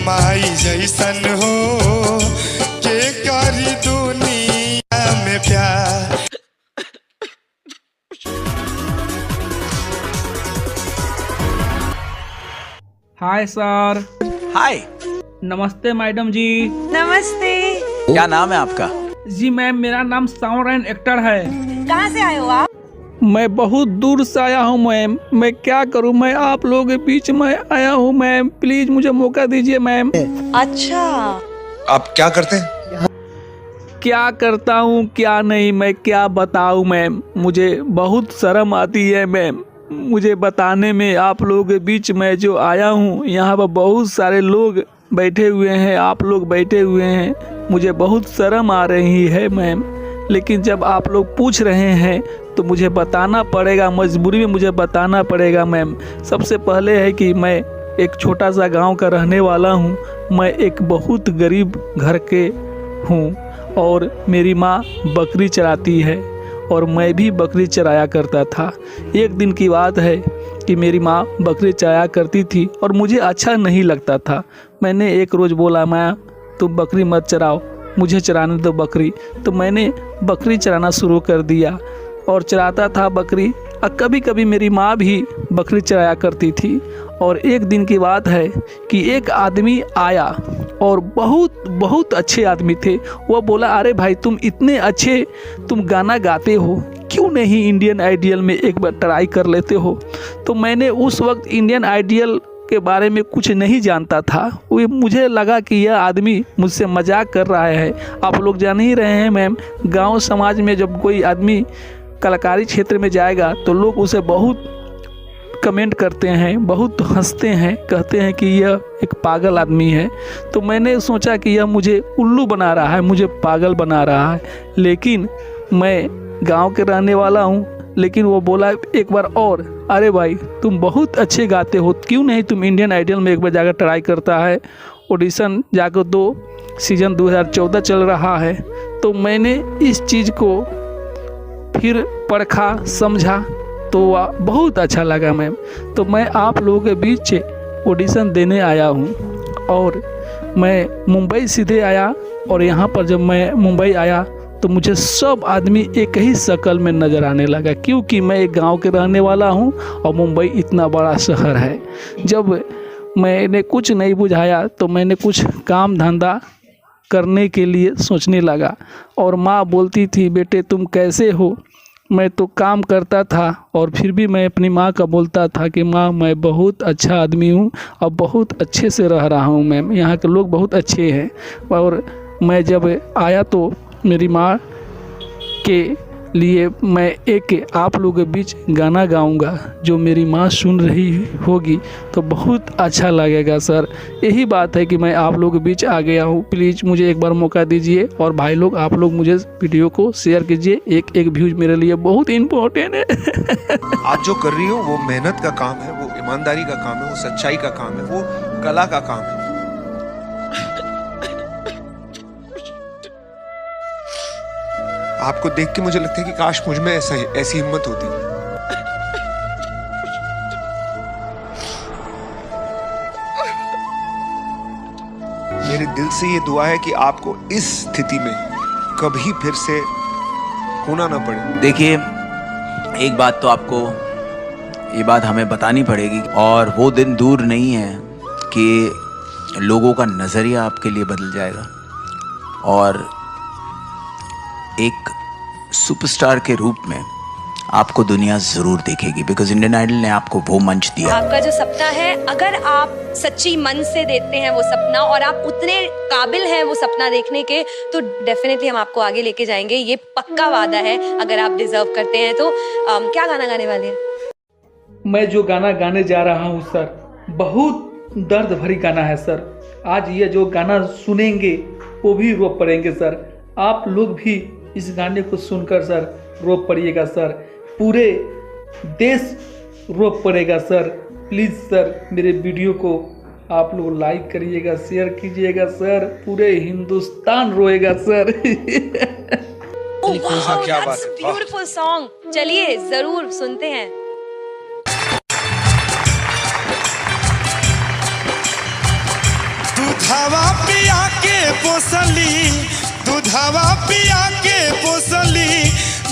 माई जैसन हो के करी दुनिया में प्यार। Hi sir. हाय। नमस्ते मैडम जी। नमस्ते। क्या नाम है आपका? जी मैम, मेरा नाम साउंड एक्टर है। कहाँ से आए हो आप? मैं बहुत दूर से आया हूँ मैम। मैं क्या करूँ, मैं आप लोगों के बीच में आया हूँ मैम, प्लीज मुझे मौका दीजिए मैम। अच्छा, आप क्या करते हैं? क्या करता हूँ क्या नहीं, मैं क्या बताऊँ मैम, मुझे बहुत शर्म आती है मैम मुझे बताने में। आप लोगों के बीच में जो आया हूँ, यहाँ पर बहुत सारे लोग बैठे हुए हैं, आप लोग बैठे हुए हैं, मुझे बहुत शर्म आ रही है मैम। लेकिन जब आप लोग पूछ रहे हैं तो मुझे बताना पड़ेगा, मजबूरी में मुझे बताना पड़ेगा मैम। सबसे पहले है कि मैं एक छोटा सा गांव का रहने वाला हूं। मैं एक बहुत गरीब घर के हूं और मेरी माँ बकरी चराती है और मैं भी बकरी चराया करता था। एक दिन की बात है कि मेरी माँ बकरी चराया करती थी और मुझे अच्छा नहीं लगता था। मैंने एक रोज़ बोला, माँ तुम बकरी मत चराओ, मुझे चराने दो बकरी। तो मैंने बकरी चराना शुरू कर दिया और चराता था बकरी। और कभी कभी मेरी माँ भी बकरी चराया करती थी। और एक दिन की बात है कि एक आदमी आया और बहुत अच्छे आदमी थे। वो बोला, अरे भाई तुम इतने अच्छे, तुम गाना गाते हो, क्यों नहीं इंडियन आइडियल में एक बार ट्राई कर लेते हो। तो मैंने उस वक्त इंडियन आइडियल के बारे में कुछ नहीं जानता था। वो मुझे लगा कि यह आदमी मुझसे मजाक कर रहा है। आप लोग जान ही रहे हैं मैम, गांव समाज में जब कोई आदमी कलाकारी क्षेत्र में जाएगा तो लोग उसे बहुत कमेंट करते हैं, बहुत हंसते हैं, कहते हैं कि यह एक पागल आदमी है। तो मैंने सोचा कि यह मुझे उल्लू बना रहा है, मुझे पागल बना रहा है। लेकिन मैं गांव के रहने वाला हूं। लेकिन वो बोला एक बार और, अरे भाई तुम बहुत अच्छे गाते हो, क्यों नहीं तुम इंडियन आइडियल में एक बार जाकर ट्राई करता है। ऑडिशन जाकर 2 सीज़न 2014 चल रहा है। तो मैंने इस चीज़ को फिर परखा, समझा, तो बहुत अच्छा लगा मैम। तो मैं आप लोगों के बीच ऑडिशन देने आया हूँ और मैं मुंबई सीधे आया। और यहाँ पर जब मैं मुंबई आया तो मुझे सब आदमी एक ही शक्ल में नज़र आने लगा, क्योंकि मैं एक गांव के रहने वाला हूं और मुंबई इतना बड़ा शहर है। जब मैंने कुछ नहीं बुझाया तो मैंने कुछ काम धंधा करने के लिए सोचने लगा। और माँ बोलती थी, बेटे तुम कैसे हो। मैं तो काम करता था और फिर भी मैं अपनी माँ का बोलता था कि माँ मैं बहुत अच्छा आदमी हूँ और बहुत अच्छे से रह रहा हूँ मैम, यहाँ के लोग बहुत अच्छे हैं। और मैं जब आया तो मेरी माँ के लिए मैं एक आप लोगों के बीच गाना गाऊंगा, जो मेरी माँ सुन रही होगी तो बहुत अच्छा लगेगा सर। यही बात है कि मैं आप लोगों के बीच आ गया हूँ, प्लीज़ मुझे एक बार मौका दीजिए। और भाई लोग, आप लोग मुझे वीडियो को शेयर कीजिए, एक व्यूज़ मेरे लिए बहुत इम्पोर्टेंट है। आप जो कर रही हो वो मेहनत का काम है, वो ईमानदारी का काम है, वो सच्चाई का काम है, वो कला का काम है। आपको देख के मुझे लगता है कि काश मुझ में ऐसी हिम्मत होती। मेरे दिल से ये दुआ है कि आपको इस स्थिति में कभी फिर से होना ना पड़े। देखिए, एक बात तो आपको ये बात हमें बतानी पड़ेगी, और वो दिन दूर नहीं है कि लोगों का नज़रिया आपके लिए बदल जाएगा और एक सुपरस्टार के रूप में आपको दुनिया ज़रूर देखेगी, बिकॉज इंडियन आइडल ने आपको वो मंच दिया। आपका जो सपना है, अगर आप सच्ची मन से देते हैं वो सपना और आप उतने काबिल हैं वो सपना देखने के, तो डेफिनेटली हम आपको आगे लेके जाएंगे, ये पक्का वादा है। अगर आप डिजर्व करते हैं तो क्या गाना गाने वाले हैं? मैं जो गाना गाने जा रहा हूँ सर, बहुत दर्द भरी गाना है सर। आज ये जो गाना सुनेंगे वो भी रो पड़ेंगे सर। आप लोग भी इस गाने को सुनकर सर रो पड़िएगा सर, पूरे देश रो पड़ेगा सर। प्लीज़ सर मेरे वीडियो को आप लोग लाइक करिएगा, शेयर कीजिएगा सर, पूरे हिंदुस्तान रोएगा सर। क्या बात है, ब्यूटीफुल सॉन्ग, चलिए जरूर सुनते हैं। तू दूधवा पिया के पोसली, दूधवा पिया के पोसली,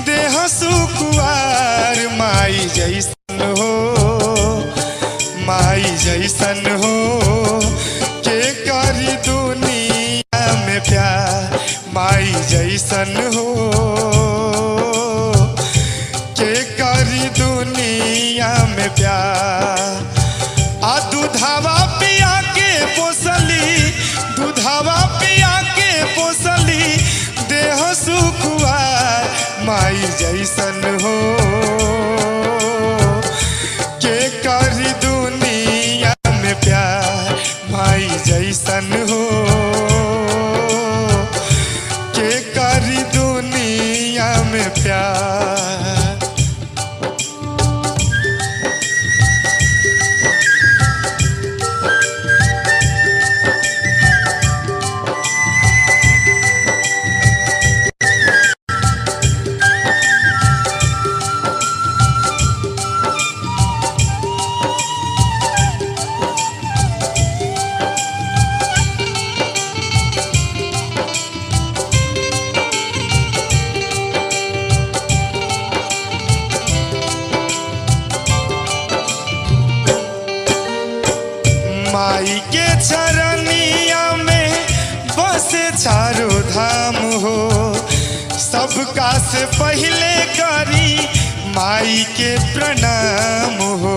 देह सुकुवार माई जैसन हो, माई जैसन हो, के करी दुनिया में प्यार, माई जैसन हो, के करी दुनिया में प्यार। आ दूधवा पिया के पोसली, दूधवा पिया के पोसली, देह सुखुआर माई जैसन हो, के करी दुनिया में प्यार, माई जैसन हो, के करी दुनिया में प्यार। माई के चरनिया में बसे चारों धाम हो, सबका से पहले करी माई के प्रणाम हो।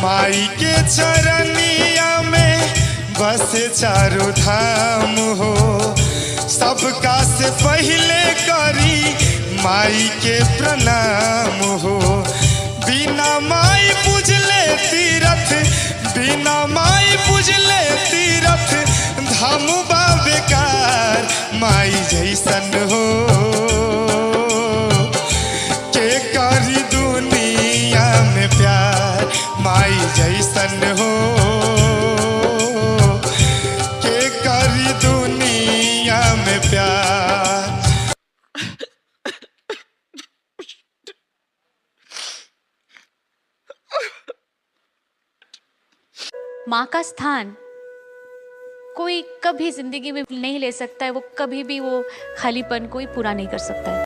माई के चरनिया में बसे चारों धाम हो, सबका से पहले करी माई के प्रणाम हो। बिना माई पूजले तीरथ, बिना माई पूजले तीरथ, धाम बा बेकार माई जैसन हो, के करी दुनिया में प्यार, माई जैसन हो, के करी दुनिया में प्यार। माँ का स्थान कोई कभी जिंदगी में नहीं ले सकता है, वो कभी भी वो खालीपन कोई पूरा नहीं कर सकता है।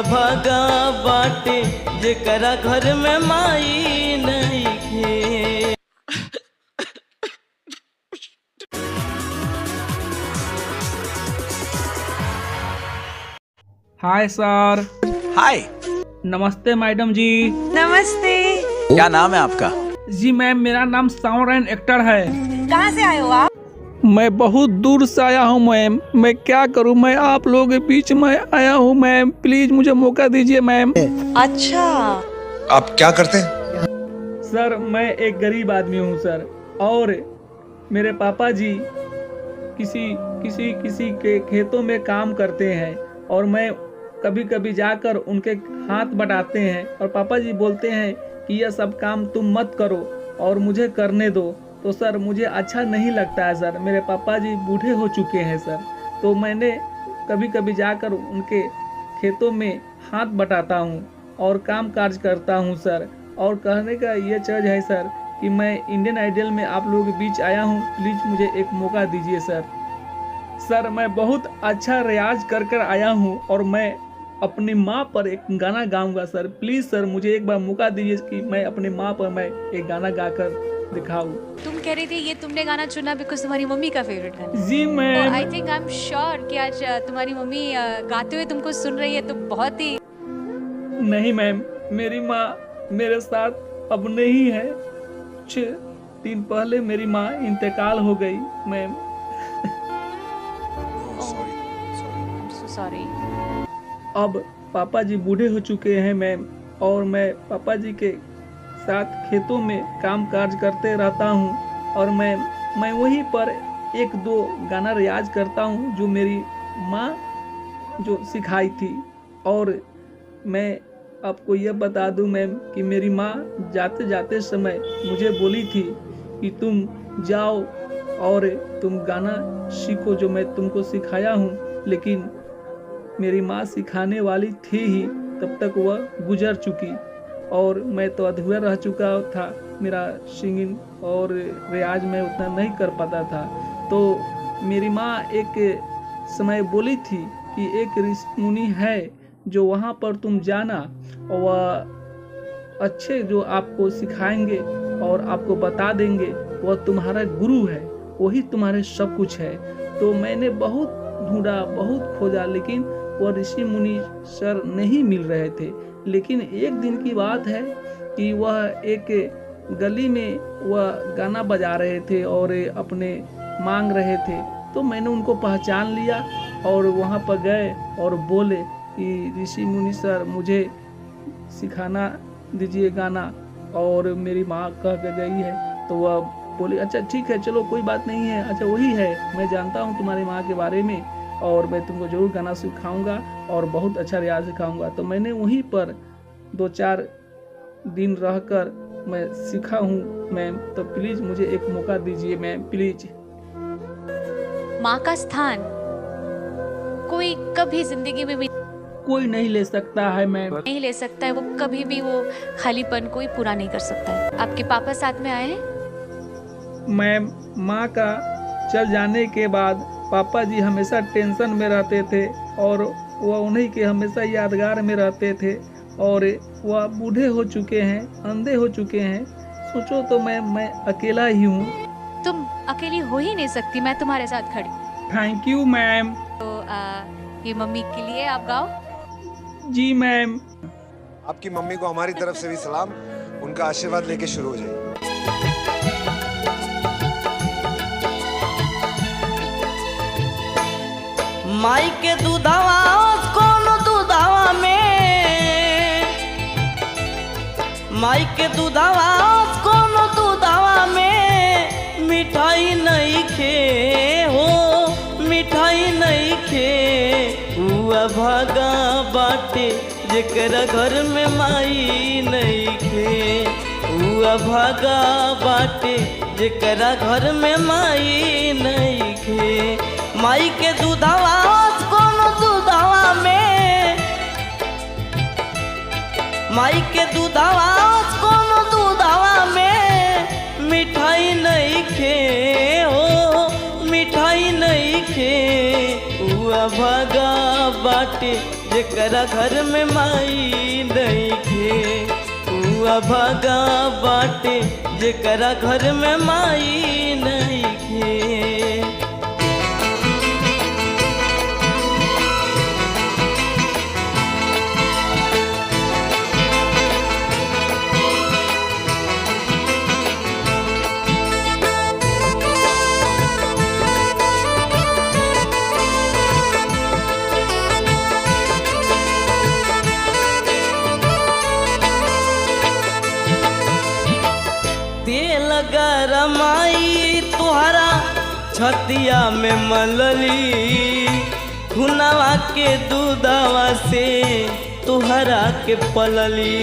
भागा बाटे जेकरा घर में माई नइखे। हाय सर। हाय, नमस्ते मैडम जी। नमस्ते। क्या नाम है आपका? जी मैम, मेरा नाम सावरन एक्टर है। कहाँ से आए हो आप? मैं बहुत दूर से आया हूँ मैम, मैं क्या करूँ, मैं आप लोगों के बीच में आया हूँ मैम, प्लीज मुझे मौका दीजिए मैम। अच्छा, आप क्या करते हैं? सर मैं एक गरीब आदमी हूँ सर, और मेरे पापा जी किसी किसी किसी के खेतों में काम करते हैं, और मैं कभी कभी जाकर उनके हाथ बटाते हैं, और पापा जी बोलते हैं कि यह सब काम तुम मत करो और मुझे करने दो। तो सर मुझे अच्छा नहीं लगता है सर, मेरे पापा जी बूढ़े हो चुके हैं सर, तो मैंने कभी कभी जाकर उनके खेतों में हाथ बटाता हूँ और काम काज करता हूँ सर। और कहने का ये चीज़ है सर कि मैं इंडियन आइडल में आप लोगों के बीच आया हूँ, प्लीज़ मुझे एक मौका दीजिए सर। सर मैं बहुत अच्छा रियाज कर आया हूँ, और मैं अपनी माँ पर एक गाना गाऊंगा सर, प्लीज़ सर मुझे एक बार मौका दीजिए कि मैं अपनी माँ पर मैं एक गाना गाकर दिखाऊं। तुम कह रही थी ये तुमने गाना चुना बिकॉज तुम्हारी मम्मी का फेवरेट गाना। जी ma'am. I think I am sure कि आज तुम्हारी मम्मी गाते हुए तुमको सुन रही है, तो बहुत ही। नहीं मैम, मेरी माँ मेरे साथ अब नहीं है, कुछ दिन पहले मेरी माँ इंतकाल हो गई मैम। सॉरी। अब पापा जी बूढ़े हो चुके हैं मैम, और मैं पापा जी के साथ खेतों में काम काज करते रहता हूँ, और मैं वहीं पर एक दो गाना रियाज करता हूँ जो मेरी माँ जो सिखाई थी। और मैं आपको यह बता दूं मैम कि मेरी माँ जाते जाते समय मुझे बोली थी कि तुम जाओ और तुम गाना सीखो जो मैं तुमको सिखाया हूँ, लेकिन मेरी माँ सिखाने वाली थी ही तब तक वह गुजर चुकी और मैं तो अधूरा रह चुका था। मेरा सिंगिंग और रियाज में उतना नहीं कर पाता था। तो मेरी माँ एक समय बोली थी कि एक ऋषि मुनि है जो वहाँ पर तुम जाना और वह अच्छे जो आपको सिखाएंगे और आपको बता देंगे, वह तुम्हारा गुरु है, वही तुम्हारे सब कुछ है। तो मैंने बहुत ढूंढा, बहुत खोजा, लेकिन वह ऋषि मुनि सर नहीं मिल रहे थे। लेकिन एक दिन की बात है कि वह एक गली में वह गाना बजा रहे थे और अपने मांग रहे थे। तो मैंने उनको पहचान लिया और वहाँ पर गए और बोले कि ऋषि मुनि सर मुझे सिखाना दीजिए गाना, और मेरी माँ कह के गई है। तो वह बोली अच्छा ठीक है, चलो कोई बात नहीं है, अच्छा वही है, मैं जानता हूँ तुम्हारी माँ के बारे में और मैं तुमको जरूर गाना सिखाऊंगा और बहुत अच्छा रियाज सिखाऊंगा। तो मैंने वहीं पर 2-4 दिन रहकर मैं सीखा हूँ मैम। तो प्लीज़ मुझे एक मौका दीजिए मैम, प्लीज़। माँ का स्थान कोई कभी जिंदगी में भी कोई नहीं ले सकता है मैम। नहीं ले सकता है, वो कभी भी वो खालीपन कोई पूरा नहीं कर सकता है। आपके पापा साथ में आए हैं? मैम, माँ का चल जाने के बाद पापा जी हमेशा टेंशन में रहते थे और वह उन्हीं के हमेशा यादगार में रहते थे और वह बूढ़े हो चुके हैं, अंधे हो चुके हैं। सोचो तो मैं अकेला ही हूँ। तुम अकेली हो ही नहीं सकती, मैं तुम्हारे साथ खड़ी। Thank you ma'am. तो ये मम्मी के लिए आप गाओ। जी मैम। आपकी मम्मी को हमारी तरफ से भी सलाम, उनका आशीर्वाद लेके शुरू हो जाइए। माई के दूधावा कौन दूधावा में, माई के दूधावा कौन दूधावा में मिठाई नहीं खे हो, मिठाई नहीं खे। हुआ भागा बाटे जेकरा घर में माई नहीं खे, हुआ भागा बाटे जेकरा घर में माई नहीं खे। माई के दूधावा कौन दूधावा में, माई के दूधावा कौन दूधावा में मिठाई नहीं खे हो, मिठाई नहीं खे। हुआ भागा बाटे जेकरा घर में माई नहीं खे, हुआ भागा बाटे जेकरा घर में माई नहीं खे। माई तुहरा छतिया में मलली, खुनवा के दूधवा से तुहरा के पलली।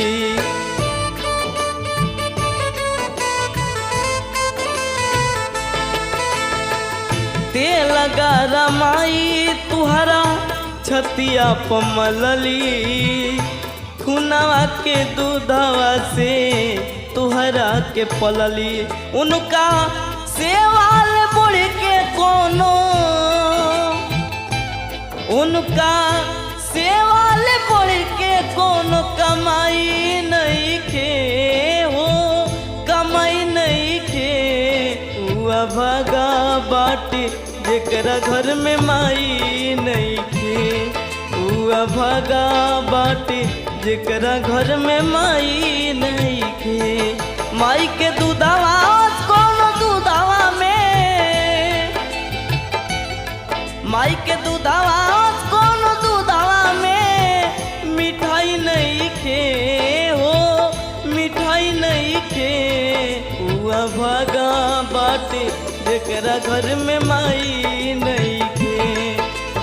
ते लगा रमाई तुहरा छतिया पर मलली, खुनवा के दूधवा से तुहरा के पलली। उनका सेवाल बुढ़ के कोनो, उनका सेवाल बुढ़ के कोनो कमाई नहीं खे हो, कमाई नहीं खे। हुआ भागा बाटे जेकरा घर में माई नहीं खे, हुआ भागा बाटे जेकरा घर में माई नहीं खे। माई के दूधावा कौन दूधावा में, माई के दूधावा कौन दूधावा में मिठाई नहीं खे हो, मिठाई नहीं खे। हुआ भागा बाटे जेकरा घर में माई नहीं खे,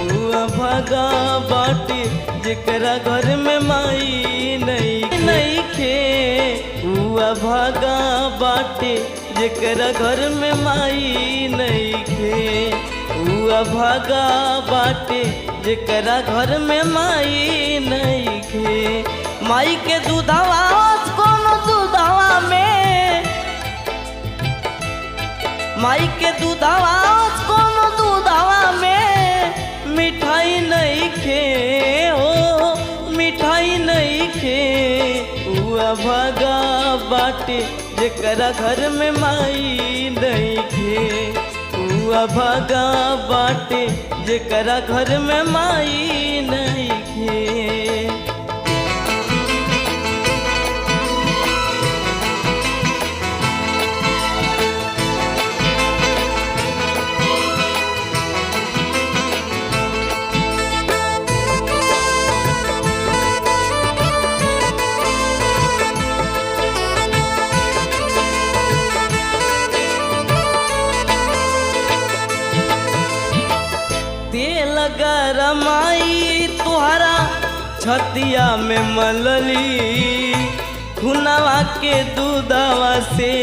हुआ भागा बाटे जेकरा घर में माई नहीं खे। हुआ भागा बाटे जेकरा घर में माई नहीं खे, हुआ भागा बाटे जेकरा घर में माई नहीं खे। माई के दूधवा कोनो दूधवा में, माई के दूधवा कोनो दूधवा में मिठाई नहीं खे हो, मिठाई नहीं खे। हुआ भागा बाटे जेकरा घर में माई नहीं खे। हुआ भागा बाटे जेकरा घर में माई नहीं खे। रमाई तुहरा छतिया में मलली, खुनवा के दूधवा से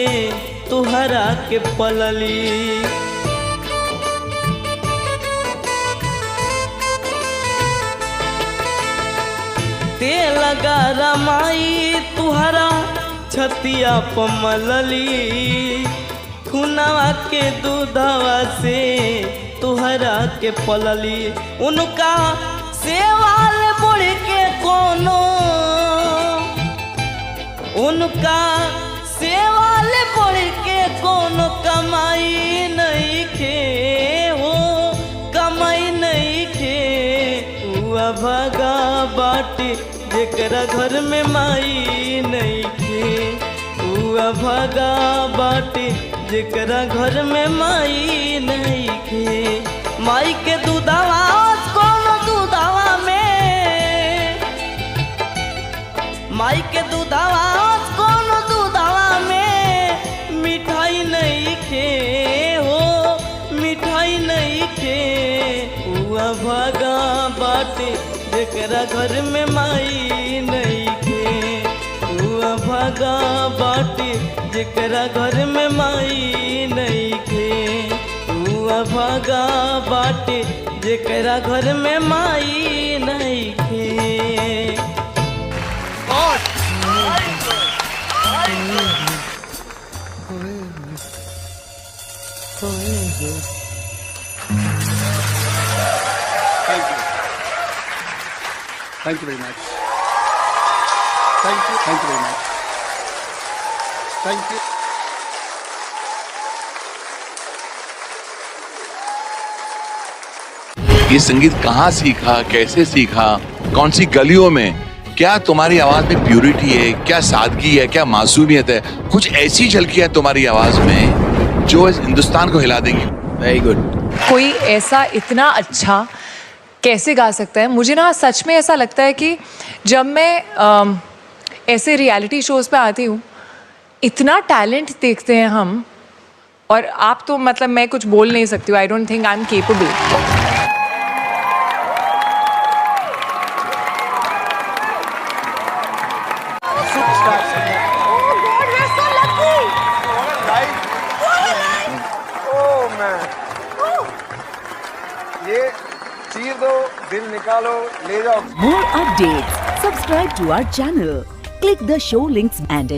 तुहरा के पलली। ते लगा रमाई तुहरा छतिया पे मलली, खुनवा के दूधवा से तुहरा के पलली। उनका सेवाल बढ़ के कोनो, उनका सेवाल बढ़ के कोनो कमाई नहीं खे हो, कमाई नहीं खे। हुआ भागा बाटे जेकरा घर में माई नहीं खे। हुआ भागा बाटे जेकरा घर में माई नहीं खे। माई के दूधवा कोनो दूधवा में, माई के दूधवा कोनो दूधवा में मिठाई नहीं खे हो, मिठाई नहीं खे। हुआ भागा बाटे जेकरा घर में माई नहीं खे। हुआ भागा बाटे जेकरा घर में माई नहीं खे। हुआ भागा बाटे जेकरा घर में माई नहीं खे। Thank you very much. Thank you very much. Thank you. ये संगीत कहाँ सीखा, कैसे सीखा, कौन सी गलियों में, क्या तुम्हारी आवाज में प्यूरिटी है, क्या सादगी है, क्या मासूमियत है, कुछ ऐसी झलकियां तुम्हारी आवाज में जो इस हिंदुस्तान को हिला देंगी। Very good. कोई ऐसा इतना अच्छा कैसे गा सकता है? मुझे ना सच में ऐसा लगता है कि जब मैं ऐसे रियलिटी शोज़ पे आती हूँ, इतना टैलेंट देखते हैं हम, और आप तो मतलब मैं कुछ बोल नहीं सकती हूँ। I don't think I am capable. ये चीर दो, दिल निकालो, ले जाओ। More updates. Subscribe to our channel. Click the show links and